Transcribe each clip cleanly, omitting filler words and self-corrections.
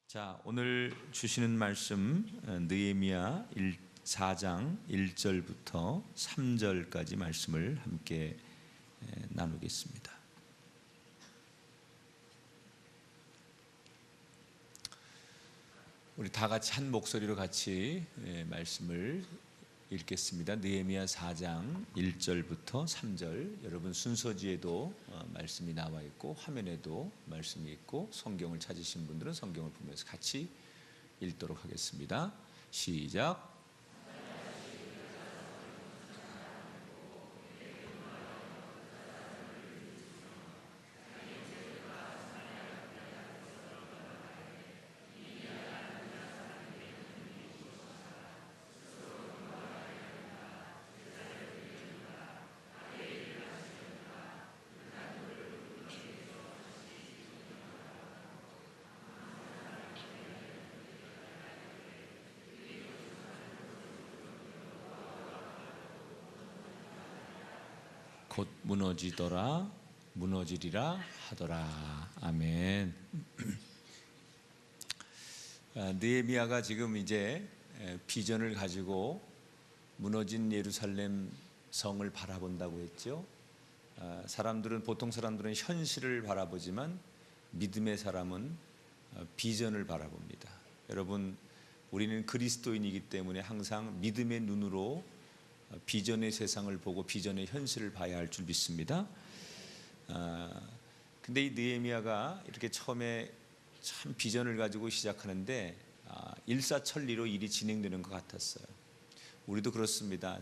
자, 오늘 주시는 말씀 느헤미야 4장 1절부터 3절까지 말씀을 함께 나누겠습니다. 우리 다 같이 한 목소리로 같이 말씀을 읽겠습니다. 느헤미야 4장 1절부터 3절. 여러분 순서지에도 말씀이 나와 있고 화면에도 말씀이 있고 성경을 찾으신 분들은 성경을 보면서 같이 읽도록 하겠습니다. 시작. 곧 무너지더라 무너지리라 하더라. 아멘. 느헤미야가 지금 이제 비전을 가지고 무너진 예루살렘 성을 바라본다고 했죠. 보통 사람들은 현실을 바라보지만 믿음의 사람은 비전을 바라봅니다. 여러분, 우리는 그리스도인이기 때문에 항상 믿음의 눈으로 비전의 세상을 보고 비전의 현실을 봐야 할 줄 믿습니다. 근데 이 느헤미야가 이렇게 처음에 참 비전을 가지고 시작하는데 일사천리로 일이 진행되는 것 같았어요. 우리도 그렇습니다.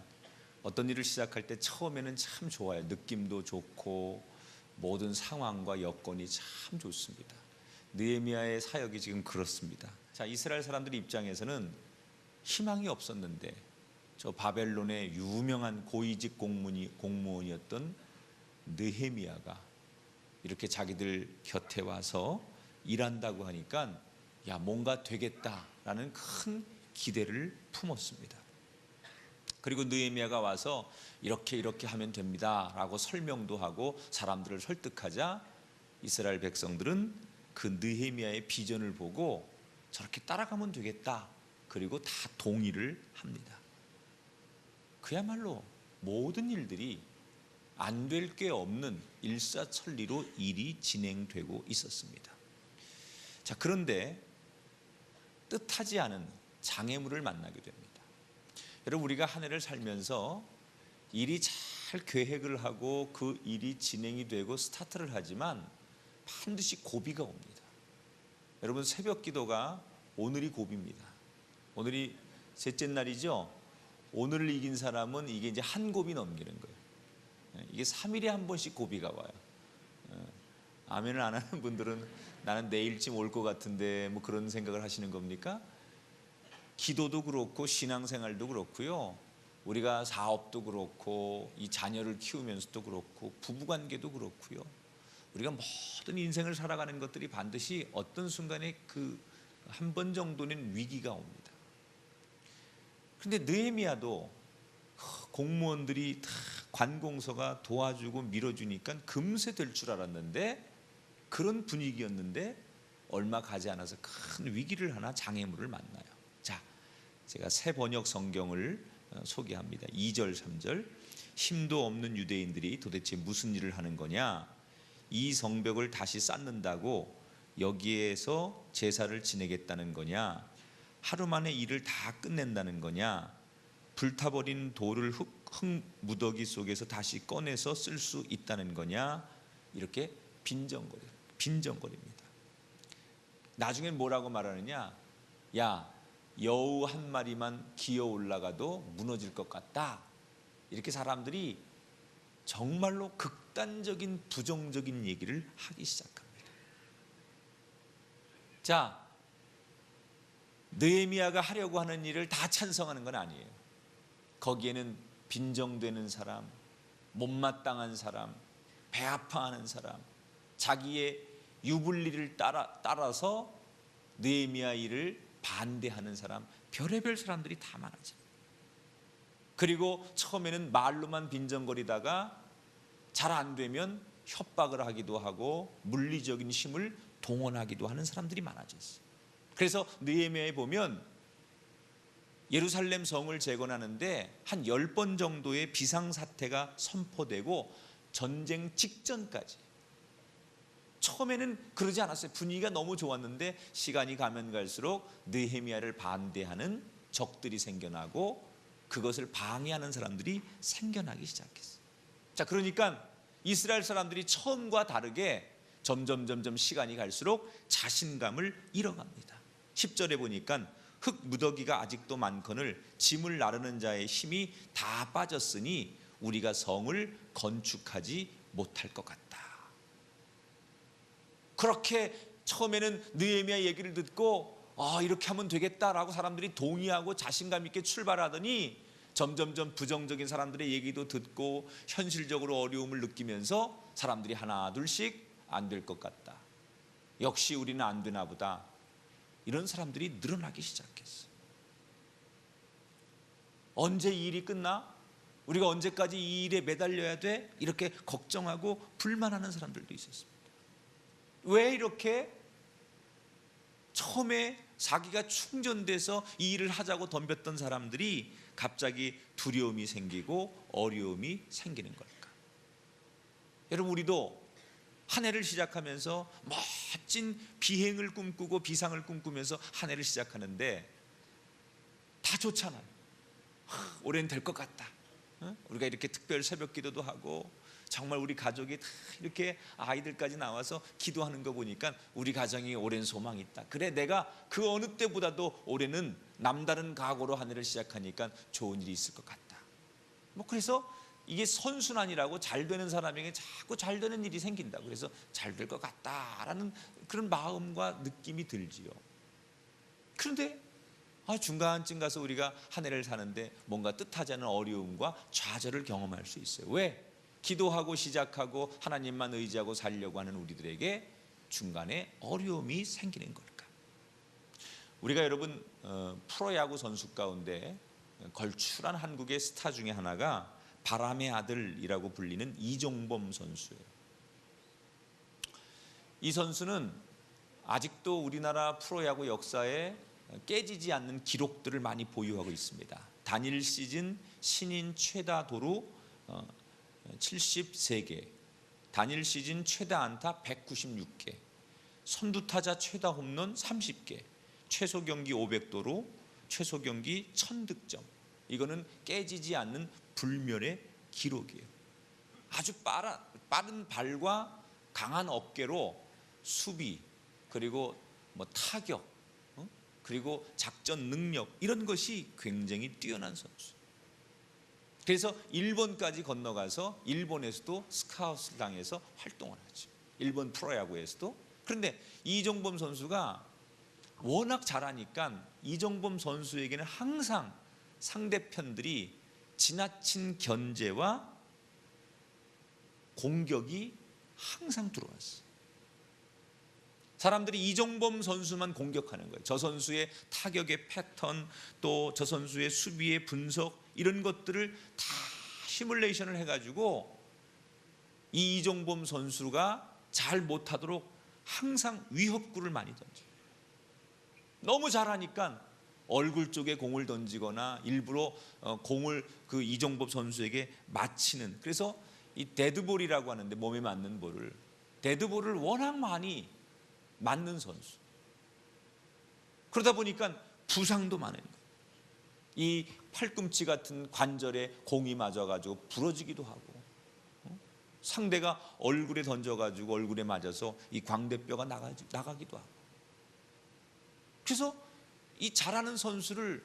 어떤 일을 시작할 때 처음에는 참 좋아요. 느낌도 좋고 모든 상황과 여건이 참 좋습니다. 느헤미야의 사역이 지금 그렇습니다. 자, 이스라엘 사람들 입장에서는 희망이 없었는데 저 바벨론의 유명한 고위직 공무원이었던 느헤미야가 이렇게 자기들 곁에 와서 일한다고 하니까 뭔가 되겠다라는 큰 기대를 품었습니다. 그리고 느헤미야가 와서 이렇게 하면 됩니다 라고 설명도 하고 사람들을 설득하자 이스라엘 백성들은 그 느헤미야의 비전을 보고 저렇게 따라가면 되겠다, 그리고 다 동의를 합니다. 그야말로 모든 일들이 안 될 게 없는 일사천리로 일이 진행되고 있었습니다. 자, 그런데 뜻하지 않은 장애물을 만나게 됩니다. 여러분, 우리가 한 해를 살면서 일이 잘 계획을 하고 그 일이 진행이 되고 스타트를 하지만 반드시 고비가 옵니다. 여러분, 새벽 기도가 오늘이 고비입니다. 오늘이 셋째 날이죠. 오늘을 이긴 사람은 이게 이제 한 고비 넘기는 거예요. 이게 3일에 한 번씩 고비가 와요. 아멘을 안 하는 분들은 나는 내일쯤 올 것 같은데 뭐 그런 생각을 하시는 겁니까? 기도도 그렇고 신앙생활도 그렇고요. 우리가 사업도 그렇고 이 자녀를 키우면서도 그렇고 부부관계도 그렇고요. 우리가 모든 인생을 살아가는 것들이 반드시 어떤 순간에 그 한 번 정도는 위기가 옵니다. 근데 느헤미야도 공무원들이 다 관공서가 도와주고 밀어주니까 금세 될 줄 알았는데 그런 분위기였는데 얼마 가지 않아서 큰 위기를 하나, 장애물을 만나요. 자, 제가 새 번역 성경을 소개합니다. 2절 3절. 힘도 없는 유대인들이 도대체 무슨 일을 하는 거냐? 이 성벽을 다시 쌓는다고 여기에서 제사를 지내겠다는 거냐? 하루 만에 일을 다 끝낸다는 거냐? 불타버린 돌을 흙 무더기 속에서 다시 꺼내서 쓸 수 있다는 거냐? 이렇게 빈정거립니다. 나중엔 뭐라고 말하느냐? 야, 여우 한 마리만 기어 올라가도 무너질 것 같다. 이렇게 사람들이 정말로 극단적인 부정적인 얘기를 하기 시작합니다. 자, 느헤미야가 하려고 하는 일을 다 찬성하는 건 아니에요. 거기에는 빈정되는 사람, 못마땅한 사람, 배 아파하는 사람, 자기의 유불리를 따라서 느헤미야 일을 반대하는 사람, 별의별 사람들이 다 많아져요. 그리고 처음에는 말로만 빈정거리다가 잘 안 되면 협박을 하기도 하고 물리적인 힘을 동원하기도 하는 사람들이 많아졌어요. 그래서 느헤미야에 보면 예루살렘 성을 재건하는데 한 10번 정도의 비상사태가 선포되고 전쟁 직전까지. 처음에는 그러지 않았어요. 분위기가 너무 좋았는데 시간이 가면 갈수록 느헤미야를 반대하는 적들이 생겨나고 그것을 방해하는 사람들이 생겨나기 시작했어요. 자, 그러니까 이스라엘 사람들이 처음과 다르게 점점 시간이 갈수록 자신감을 잃어갑니다. 10절에 보니까 흙 무더기가 아직도 많거늘 짐을 나르는 자의 힘이 다 빠졌으니 우리가 성을 건축하지 못할 것 같다. 그렇게 처음에는 느헤미야 얘기를 듣고 이렇게 하면 되겠다라고 사람들이 동의하고 자신감 있게 출발하더니 점점 부정적인 사람들의 얘기도 듣고 현실적으로 어려움을 느끼면서 사람들이 하나 둘씩 안 될 것 같다. 역시 우리는 안 되나 보다. 이런 사람들이 늘어나기 시작했어. 언제 이 일이 끝나? 우리가 언제까지 이 일에 매달려야 돼? 이렇게 걱정하고 불만하는 사람들도 있었습니다. 왜 이렇게 처음에 자기가 충전돼서 이 일을 하자고 덤볐던 사람들이 갑자기 두려움이 생기고 어려움이 생기는 걸까? 여러분, 우리도 한 해를 시작하면서 멋진 비행을 꿈꾸고 비상을 꿈꾸면서 한 해를 시작하는데 다 좋잖아요. 올해는 될 것 같다. 우리가 이렇게 특별 새벽 기도도 하고 정말 우리 가족이 다 이렇게 아이들까지 나와서 기도하는 거 보니까 우리 가정이 오랜 소망이 있다. 그래, 내가 그 어느 때보다도 올해는 남다른 각오로 한 해를 시작하니까 좋은 일이 있을 것 같다. 그래서 이게 선순환이라고 잘 되는 사람에게 자꾸 잘 되는 일이 생긴다. 그래서 잘 될 것 같다라는 그런 마음과 느낌이 들지요. 그런데 중간쯤 가서 우리가 한 해를 사는데 뭔가 뜻하지 않은 어려움과 좌절을 경험할 수 있어요. 왜? 기도하고 시작하고 하나님만 의지하고 살려고 하는 우리들에게 중간에 어려움이 생기는 걸까? 우리가 여러분 프로야구 선수 가운데 걸출한 한국의 스타 중에 하나가 바람의 아들이라고 불리는 이종범 선수예요. 이 선수는 아직도 우리나라 프로야구 역사에 깨지지 않는 기록들을 많이 보유하고 있습니다. 단일 시즌 신인 최다 도루 73개, 단일 시즌 최다 안타 196개, 선두타자 최다 홈런 30개, 최소 경기 500도루, 최소 경기 1000득점. 이거는 깨지지 않는 불멸의 기록이에요. 아주 빠른 발과 강한 어깨로 수비, 그리고 타격, 그리고 작전 능력, 이런 것이 굉장히 뛰어난 선수. 그래서 일본까지 건너가서 일본에서도 스카우트를 당해서 활동을 하죠. 일본 프로야구에서도. 그런데 이종범 선수가 워낙 잘하니까 이종범 선수에게는 항상 상대편들이 지나친 견제와 공격이 항상 들어왔어요. 사람들이 이종범 선수만 공격하는 거예요. 저 선수의 타격의 패턴, 또 저 선수의 수비의 분석, 이런 것들을 다 시뮬레이션을 해가지고 이 이종범 선수가 잘 못하도록 항상 위협구를 많이 던져요. 너무 잘하니까 얼굴 쪽에 공을 던지거나 일부러 공을 그 이종범 선수에게 맞히는, 그래서 이 데드볼이라고 하는데 몸에 맞는 볼을, 데드볼을 워낙 많이 맞는 선수. 그러다 보니까 부상도 많은 거예요. 이 팔꿈치 같은 관절에 공이 맞아가지고 부러지기도 하고, 상대가 얼굴에 던져가지고 얼굴에 맞아서 이 광대뼈가 나가기도 하고. 그래서 이 잘하는 선수를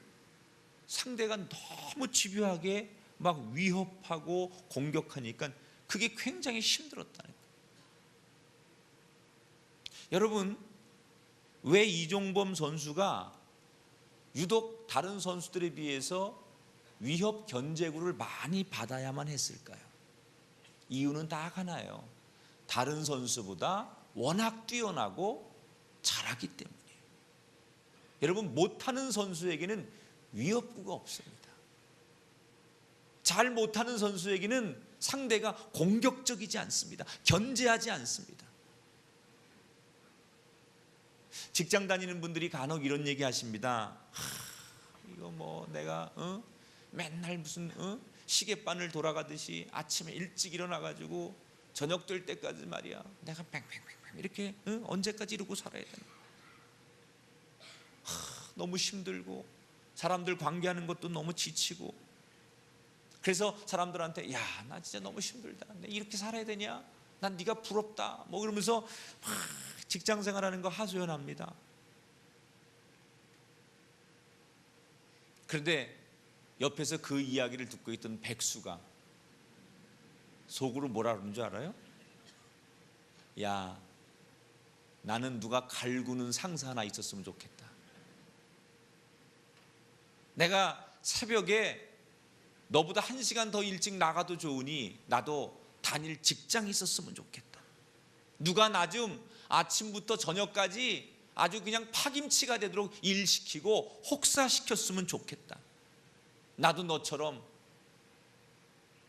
상대가 너무 집요하게 막 위협하고 공격하니까 그게 굉장히 힘들었다는 거예요. 여러분, 왜 이종범 선수가 유독 다른 선수들에 비해서 위협 견제구를 많이 받아야만 했을까요? 이유는 딱 하나예요. 다른 선수보다 워낙 뛰어나고 잘하기 때문이에요. 여러분, 못하는 선수에게는 위협구가 없습니다. 잘 못하는 선수에게는 상대가 공격적이지 않습니다. 견제하지 않습니다. 직장 다니는 분들이 간혹 이런 얘기 하십니다. 이거 뭐 내가 맨날 무슨 시계바늘 돌아가듯이 아침에 일찍 일어나가지고 저녁 될 때까지 말이야 내가 뺑뺑뺑뺑 이렇게 언제까지 이러고 살아야 되나. 너무 힘들고 사람들 관계하는 것도 너무 지치고, 그래서 사람들한테 야 나 진짜 너무 힘들다, 내가 이렇게 살아야 되냐, 난 네가 부럽다 뭐 그러면서 막 직장 생활하는 거 하소연합니다. 그런데 옆에서 그 이야기를 듣고 있던 백수가 속으로 뭐라 그러는 줄 알아요? 야 나는 누가 갈구는 상사 하나 있었으면 좋겠다. 내가 새벽에 너보다 1시간 더 일찍 나가도 좋으니 나도 다닐 직장이 있었으면 좋겠다. 누가 나 좀 아침부터 저녁까지 아주 그냥 파김치가 되도록 일시키고 혹사시켰으면 좋겠다. 나도 너처럼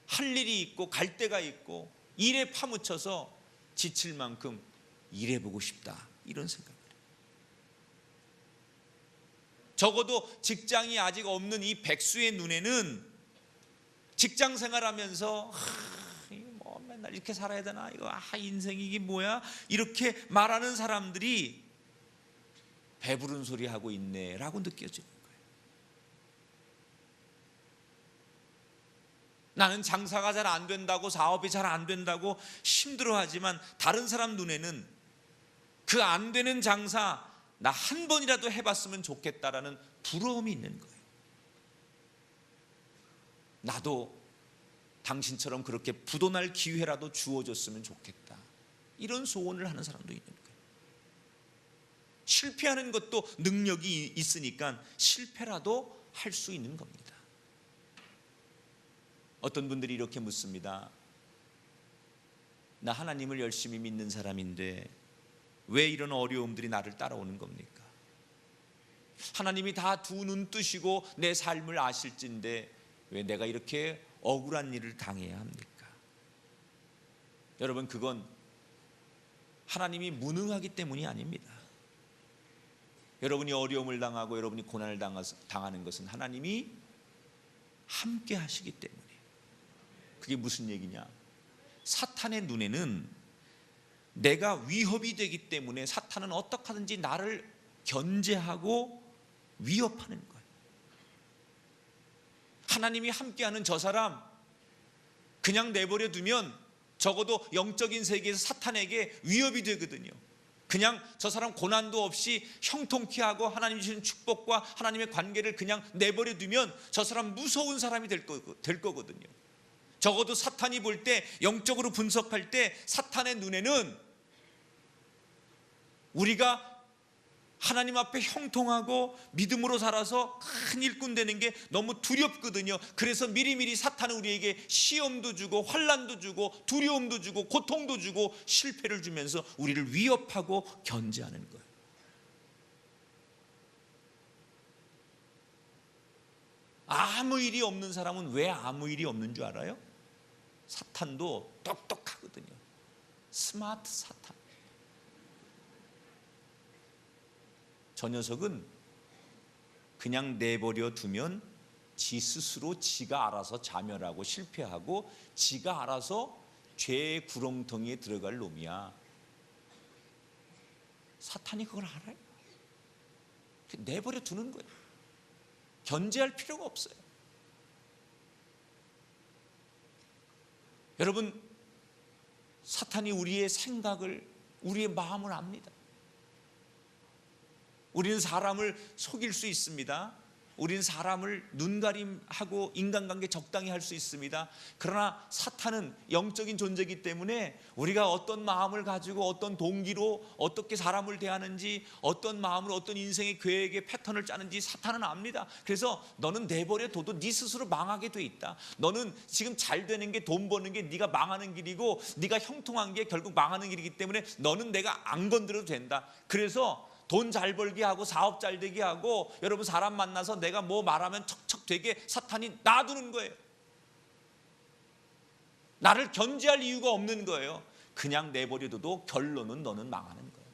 할 일이 있고 갈 데가 있고 일에 파묻혀서 지칠 만큼 일해보고 싶다, 이런 생각을 해요. 적어도 직장이 아직 없는 이 백수의 눈에는 직장 생활하면서 뭐 맨날 이렇게 살아야 되나, 이거 인생이 이게 뭐야, 이렇게 말하는 사람들이 배부른 소리 하고 있네 라고 느껴지는 거예요. 나는 장사가 잘 안 된다고, 사업이 잘 안 된다고 힘들어하지만 다른 사람 눈에는 그 안 되는 장사 나 한 번이라도 해봤으면 좋겠다라는 부러움이 있는 거예요. 나도 당신처럼 그렇게 부도날 기회라도 주어졌으면 좋겠다, 이런 소원을 하는 사람도 있는 거예요. 실패하는 것도 능력이 있으니까 실패라도 할 수 있는 겁니다. 어떤 분들이 이렇게 묻습니다. 나 하나님을 열심히 믿는 사람인데 왜 이런 어려움들이 나를 따라오는 겁니까? 하나님이 다 두 눈 뜨시고 내 삶을 아실진데 왜 내가 이렇게 억울한 일을 당해야 합니까? 여러분, 그건 하나님이 무능하기 때문이 아닙니다. 여러분이 어려움을 당하고 여러분이 고난을 당하는 것은 하나님이 함께 하시기 때문이에요. 그게 무슨 얘기냐? 사탄의 눈에는 내가 위협이 되기 때문에 사탄은 어떻게 하든지 나를 견제하고 위협하는 거예요. 하나님이 함께하는 저 사람 그냥 내버려 두면 적어도 영적인 세계에서 사탄에게 위협이 되거든요. 그냥 저 사람 고난도 없이 형통케 하고 하나님 주신 축복과 하나님의 관계를 그냥 내버려 두면 저 사람 무서운 사람이 될 거거든요. 적어도 사탄이 볼 때, 영적으로 분석할 때 사탄의 눈에는 우리가 하나님 앞에 형통하고 믿음으로 살아서 큰 일꾼 되는 게 너무 두렵거든요. 그래서 미리미리 사탄은 우리에게 시험도 주고 환난도 주고 두려움도 주고 고통도 주고 실패를 주면서 우리를 위협하고 견제하는 거예요. 아무 일이 없는 사람은 왜 아무 일이 없는 줄 알아요? 사탄도 똑똑하거든요. 스마트 사탄. 저 녀석은 그냥 내버려 두면 지 스스로 지가 알아서 자멸하고 실패하고 지가 알아서 죄의 구렁텅이에 들어갈 놈이야. 사탄이 그걸 알아요. 내버려 두는 거예요. 견제할 필요가 없어요. 여러분, 사탄이 우리의 생각을, 우리의 마음을 압니다. 우리는 사람을 속일 수 있습니다. 우리는 사람을 눈가림하고 인간관계 적당히 할 수 있습니다. 그러나 사탄은 영적인 존재이기 때문에 우리가 어떤 마음을 가지고 어떤 동기로 어떻게 사람을 대하는지, 어떤 마음으로 어떤 인생의 계획의 패턴을 짜는지 사탄은 압니다. 그래서 너는 내버려 둬도 네 스스로 망하게 돼 있다. 너는 지금 잘 되는 게, 돈 버는 게 네가 망하는 길이고 네가 형통한 게 결국 망하는 길이기 때문에 너는 내가 안 건드려도 된다. 그래서 돈 잘 벌게 하고 사업 잘 되게 하고 여러분 사람 만나서 내가 뭐 말하면 척척 되게 사탄이 놔두는 거예요. 나를 견제할 이유가 없는 거예요. 그냥 내버려둬도 결론은 너는 망하는 거예요.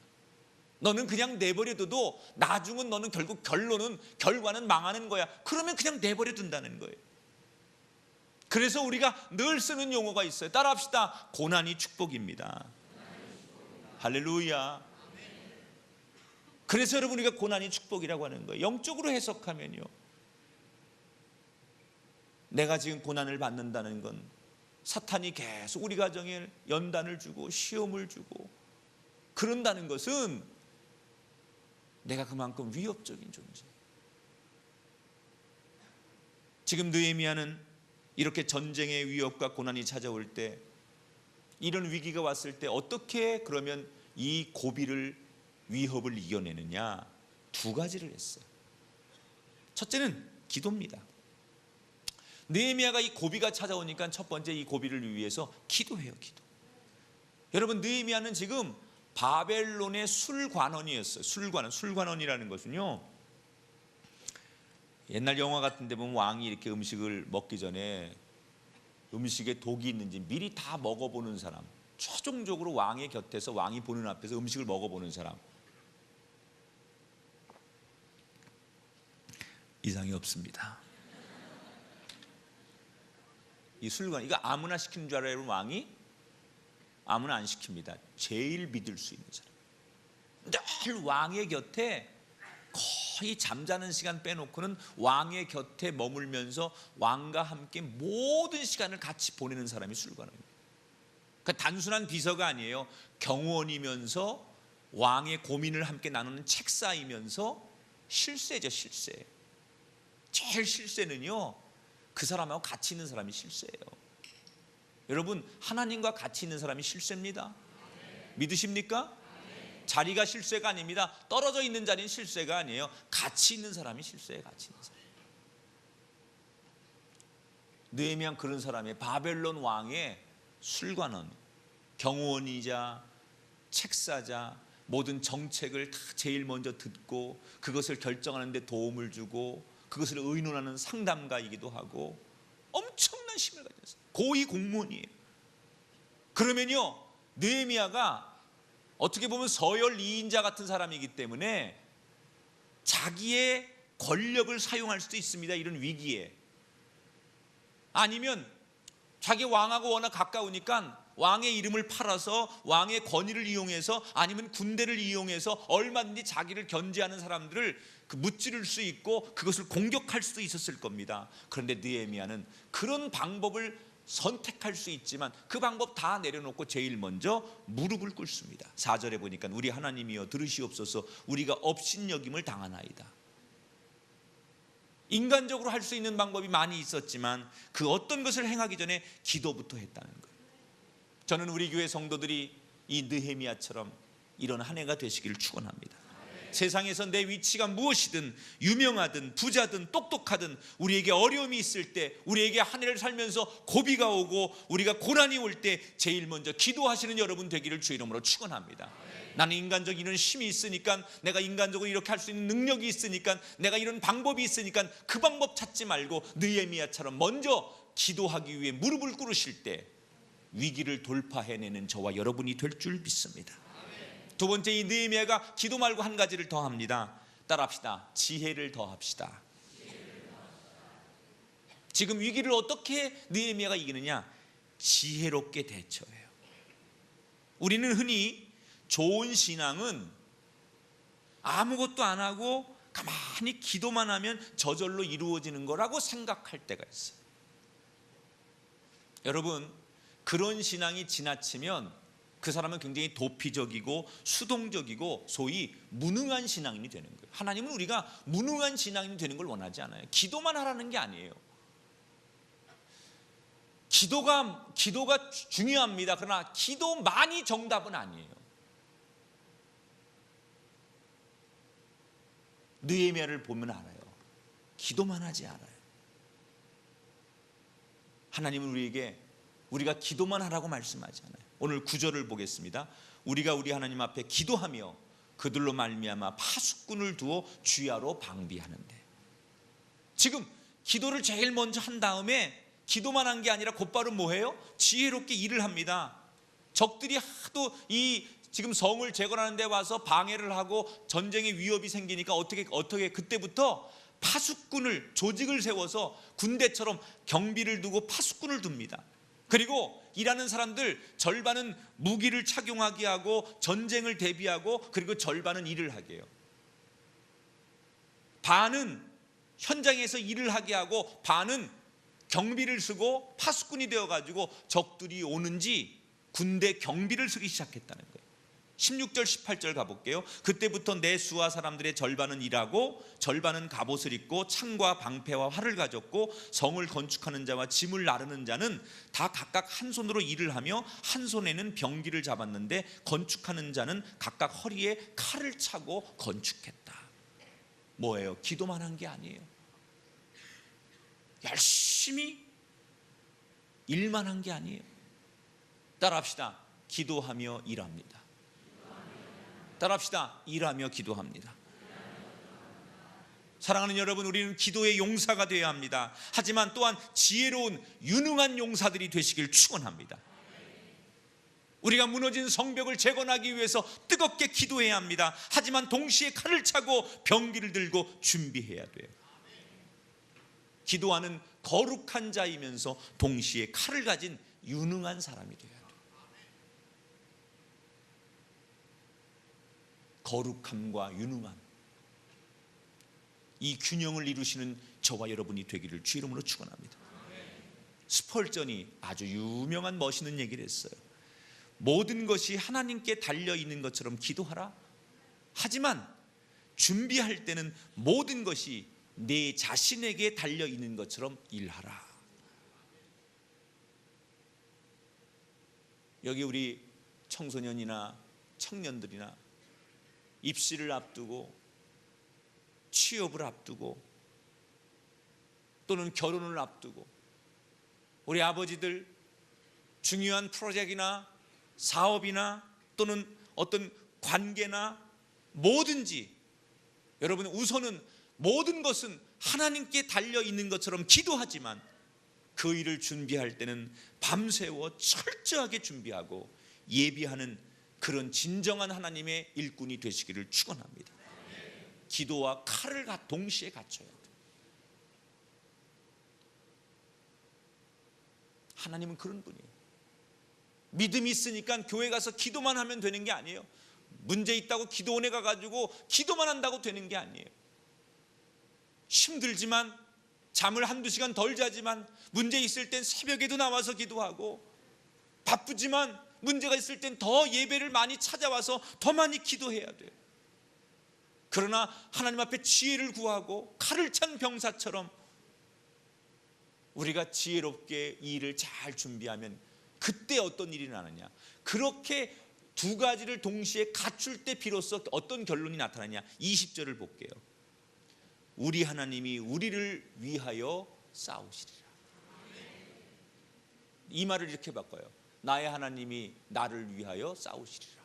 너는 그냥 내버려둬도 나중은 너는 결국 결과는 망하는 거야. 그러면 그냥 내버려 둔다는 거예요. 그래서 우리가 늘 쓰는 용어가 있어요. 따라합시다. 고난이 축복입니다. 할렐루야. 그래서 여러분, 우리가 고난이 축복이라고 하는 거예요. 영적으로 해석하면요, 내가 지금 고난을 받는다는 건 사탄이 계속 우리 가정에 연단을 주고 시험을 주고 그런다는 것은 내가 그만큼 위협적인 존재. 지금 느헤미야는 이렇게 전쟁의 위협과 고난이 찾아올 때, 이런 위기가 왔을 때 어떻게 그러면 이 고비를, 위협을 이겨내느냐, 두 가지를 했어요. 첫째는 기도입니다. 느헤미야가 이 고비가 찾아오니까 첫 번째 이 고비를 위해서 기도해요. 기도. 여러분, 느헤미야는 지금 바벨론의 술관원이었어요. 술관원이라는 것은요, 옛날 영화 같은 데 보면 왕이 이렇게 음식을 먹기 전에 음식에 독이 있는지 미리 다 먹어보는 사람, 최종적으로 왕의 곁에서, 왕이 보는 앞에서 음식을 먹어보는 사람. 이상이 없습니다. 이 술관, 이거 아무나 시키는 줄 알아요, 여러분? 왕이 아무나 안 시킵니다. 제일 믿을 수 있는 사람, 늘 왕의 곁에, 거의 잠자는 시간 빼놓고는 왕의 곁에 머물면서 왕과 함께 모든 시간을 같이 보내는 사람이 술관원입니다. 그러니까 단순한 비서가 아니에요. 경호원이면서 왕의 고민을 함께 나누는 책사이면서 실세죠. 실세. 제일 실세는요, 그 사람하고 같이 있는 사람이 실세예요. 여러분, 하나님과 같이 있는 사람이 실세입니다. 믿으십니까? 자리가 실세가 아닙니다. 떨어져 있는 자리는 실세가 아니에요. 같이 있는 사람이 실세예요. 같이 있는 사람. 느헤미야 그런 사람이에요. 바벨론 왕의 술관원, 경호원이자 책사자, 모든 정책을 다 제일 먼저 듣고 그것을 결정하는 데 도움을 주고 그것을 의논하는 상담가이기도 하고 엄청난 힘을 가진 사람, 고위 공무원이에요. 그러면요, 느헤미야가 어떻게 보면 서열 2인자 같은 사람이기 때문에 자기의 권력을 사용할 수도 있습니다. 이런 위기에. 아니면 자기 왕하고 워낙 가까우니까 왕의 이름을 팔아서 왕의 권위를 이용해서, 아니면 군대를 이용해서 얼마든지 자기를 견제하는 사람들을 무찌를 수 있고 그것을 공격할 수도 있었을 겁니다. 그런데 느헤미야는 그런 방법을 선택할 수 있지만 그 방법 다 내려놓고 제일 먼저 무릎을 꿇습니다. 4절에 보니까 우리 하나님이여 들으시옵소서, 우리가 업신여김을 당하나이다. 인간적으로 할 수 있는 방법이 많이 있었지만 그 어떤 것을 행하기 전에 기도부터 했다는 거예요. 저는 우리 교회 성도들이 이 느헤미야처럼 이런 한 해가 되시기를 축원합니다. 세상에서 내 위치가 무엇이든, 유명하든 부자든 똑똑하든, 우리에게 어려움이 있을 때, 우리에게 한 해를 살면서 고비가 오고 우리가 고난이 올 때 제일 먼저 기도하시는 여러분 되기를 주의 이름으로 축원합니다. 나는 인간적 이런 힘이 있으니까, 내가 인간적으로 이렇게 할 수 있는 능력이 있으니까, 내가 이런 방법이 있으니까 그 방법 찾지 말고 느헤미야처럼 먼저 기도하기 위해 무릎을 꿇으실 때 위기를 돌파해내는 저와 여러분이 될 줄 믿습니다. 두 번째, 이 느헤미야가 기도 말고 한 가지를 더 합니다. 따라합시다. 지혜를 더합시다. 지금 위기를 어떻게 느헤미야가 이기느냐? 지혜롭게 대처해요. 우리는 흔히 좋은 신앙은 아무것도 안 하고 가만히 기도만 하면 저절로 이루어지는 거라고 생각할 때가 있어요. 여러분, 그런 신앙이 지나치면 그 사람은 굉장히 도피적이고 수동적이고 소위 무능한 신앙인이 되는 거예요. 하나님은 우리가 무능한 신앙인이 되는 걸 원하지 않아요. 기도만 하라는 게 아니에요. 기도가 중요합니다. 그러나 기도만이 정답은 아니에요. 느헤미야를 보면 알아요. 기도만 하지 않아요. 하나님은 우리가 기도만 하라고 말씀하지 않아요. 오늘 9절을 보겠습니다. 우리가 우리 하나님 앞에 기도하며 그들로 말미암아 파수꾼을 두어 주야로 방비하는데, 지금 기도를 제일 먼저 한 다음에 기도만 한 게 아니라 곧바로 뭐해요? 지혜롭게 일을 합니다. 적들이 하도 이 지금 성을 재건하는 데 와서 방해를 하고 전쟁의 위협이 생기니까 어떻게 그때부터 파수꾼을, 조직을 세워서 군대처럼 경비를 두고 파수꾼을 둡니다. 그리고 일하는 사람들 절반은 무기를 착용하게 하고 전쟁을 대비하고, 그리고 절반은 일을 하게 해요. 반은 현장에서 일을 하게 하고 반은 경비를 쓰고 파수꾼이 되어가지고 적들이 오는지 군대 경비를 쓰기 시작했다는 거예요. 16절 18절 가볼게요. 그때부터 내 수하 사람들의 절반은 일하고 절반은 갑옷을 입고 창과 방패와 활을 가졌고, 성을 건축하는 자와 짐을 나르는 자는 다 각각 한 손으로 일을 하며 한 손에는 병기를 잡았는데, 건축하는 자는 각각 허리에 칼을 차고 건축했다. 뭐예요? 기도만 한 게 아니에요. 열심히 일만 한 게 아니에요. 따라합시다. 기도하며 일합니다. 따라합시다. 일하며 기도합니다. 사랑하는 여러분, 우리는 기도의 용사가 되어야 합니다. 하지만 또한 지혜로운 유능한 용사들이 되시길 축원합니다. 우리가 무너진 성벽을 재건하기 위해서 뜨겁게 기도해야 합니다. 하지만 동시에 칼을 차고 병기를 들고 준비해야 돼요. 기도하는 거룩한 자이면서 동시에 칼을 가진 유능한 사람이 돼야 돼요. 거룩함과 유능함, 이 균형을 이루시는 저와 여러분이 되기를 주 이름으로 축원합니다. 스펄전이 아주 유명한 멋있는 얘기를 했어요. 모든 것이 하나님께 달려있는 것처럼 기도하라. 하지만 준비할 때는 모든 것이 내 자신에게 달려있는 것처럼 일하라. 여기 우리 청소년이나 청년들이나 입시를 앞두고 취업을 앞두고 또는 결혼을 앞두고, 우리 아버지들 중요한 프로젝트나 사업이나 또는 어떤 관계나 뭐든지, 여러분 우선은 모든 것은 하나님께 달려있는 것처럼 기도하지만 그 일을 준비할 때는 밤새워 철저하게 준비하고 예비하는 그런 진정한 하나님의 일꾼이 되시기를 축원합니다. 기도와 칼을 동시에 갖춰야 돼요. 하나님은 그런 분이에요. 믿음이 있으니까 교회 가서 기도만 하면 되는 게 아니에요. 문제 있다고 기도원에 가가지고 기도만 한다고 되는 게 아니에요. 힘들지만, 잠을 한두 시간 덜 자지만 문제 있을 땐 새벽에도 나와서 기도하고, 바쁘지만 문제가 있을 땐 더 예배를 많이 찾아와서 더 많이 기도해야 돼요. 그러나 하나님 앞에 지혜를 구하고 칼을 찬 병사처럼 우리가 지혜롭게 이 일을 잘 준비하면 그때 어떤 일이 나느냐, 그렇게 두 가지를 동시에 갖출 때 비로소 어떤 결론이 나타나냐. 20절을 볼게요. 우리 하나님이 우리를 위하여 싸우시리라. 이 말을 이렇게 바꿔요. 나의 하나님이 나를 위하여 싸우시리라.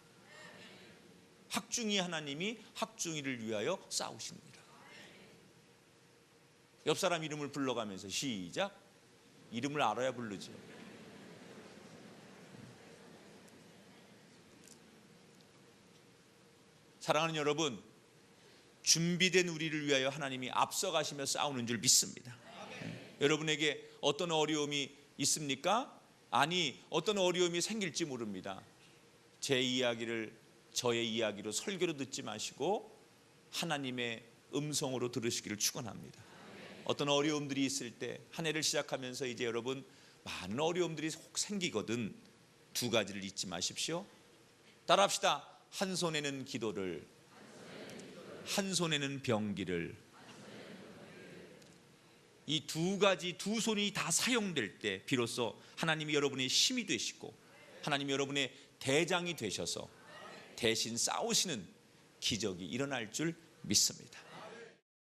학중이 하나님이 학중이를 위하여 싸우십니다. 옆 사람 이름을 불러가면서 시작. 이름을 알아야 부르죠. 사랑하는 여러분, 준비된 우리를 위하여 하나님이 앞서가시며 싸우는 줄 믿습니다. 여러분에게 어떤 어려움이 있습니까? 아니, 어떤 어려움이 생길지 모릅니다. 제 이야기를 저의 이야기로 설교로 듣지 마시고 하나님의 음성으로 들으시기를 축원합니다. 어떤 어려움들이 있을 때, 한 해를 시작하면서 이제 여러분 많은 어려움들이 혹 생기거든. 두 가지를 잊지 마십시오. 따라합시다. 한 손에는 기도를, 한 손에는 병기를. 이 두 가지, 두 손이 다 사용될 때 비로소 하나님이 여러분의 힘이 되시고 하나님이 여러분의 대장이 되셔서 대신 싸우시는 기적이 일어날 줄 믿습니다.